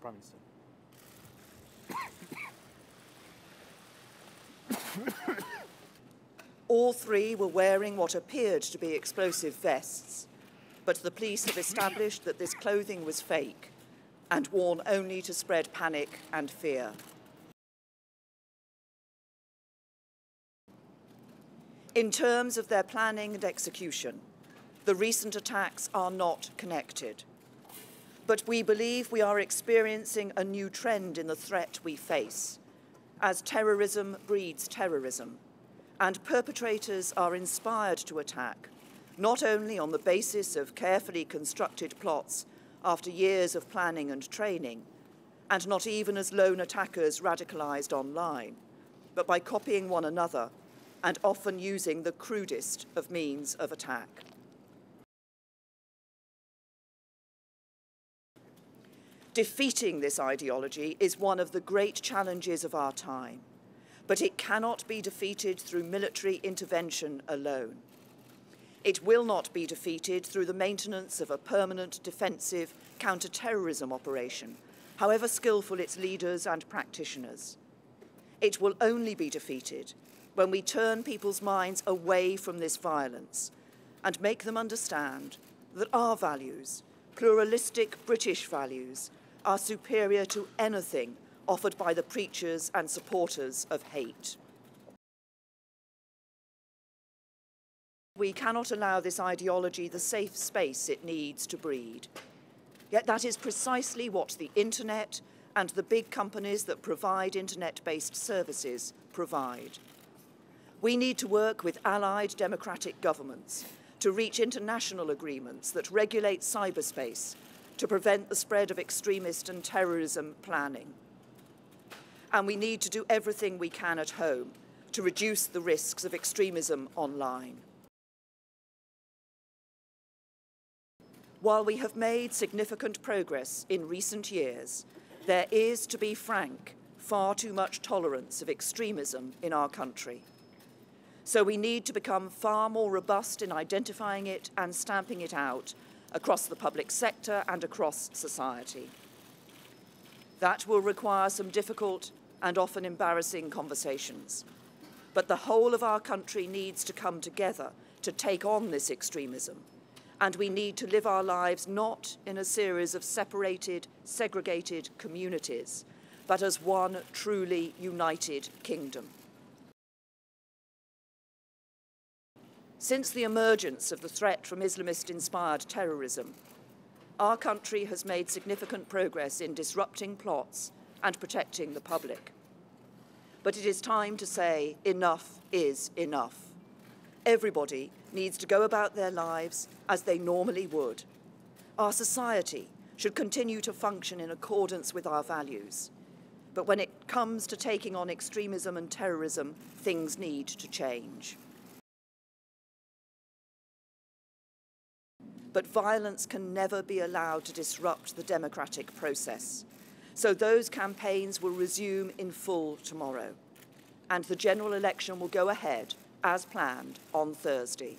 Prime Minister. All three were wearing what appeared to be explosive vests, but the police have established that this clothing was fake and worn only to spread panic and fear. In terms of their planning and execution, the recent attacks are not connected. But we believe we are experiencing a new trend in the threat we face, as terrorism breeds terrorism, and perpetrators are inspired to attack, not only on the basis of carefully constructed plots after years of planning and training, and not even as lone attackers radicalized online, but by copying one another and often using the crudest of means of attack. Defeating this ideology is one of the great challenges of our time, but it cannot be defeated through military intervention alone. It will not be defeated through the maintenance of a permanent defensive counter-terrorism operation, however skillful its leaders and practitioners. It will only be defeated when we turn people's minds away from this violence and make them understand that our values, pluralistic British values, are superior to anything offered by the preachers and supporters of hate. We cannot allow this ideology the safe space it needs to breed. Yet that is precisely what the internet and the big companies that provide internet-based services provide. We need to work with allied democratic governments to reach international agreements that regulate cyberspace to prevent the spread of extremist and terrorism planning. And we need to do everything we can at home to reduce the risks of extremism online. While we have made significant progress in recent years, there is, to be frank, far too much tolerance of extremism in our country. So we need to become far more robust in identifying it and stamping it out across the public sector and across society. That will require some difficult and often embarrassing conversations. But the whole of our country needs to come together to take on this extremism. And we need to live our lives not in a series of separated, segregated communities, but as one truly united kingdom. Since the emergence of the threat from Islamist-inspired terrorism, our country has made significant progress in disrupting plots and protecting the public. But it is time to say enough is enough. Everybody needs to go about their lives as they normally would. Our society should continue to function in accordance with our values. But when it comes to taking on extremism and terrorism, things need to change. But violence can never be allowed to disrupt the democratic process. So those campaigns will resume in full tomorrow, and the general election will go ahead, as planned, on Thursday.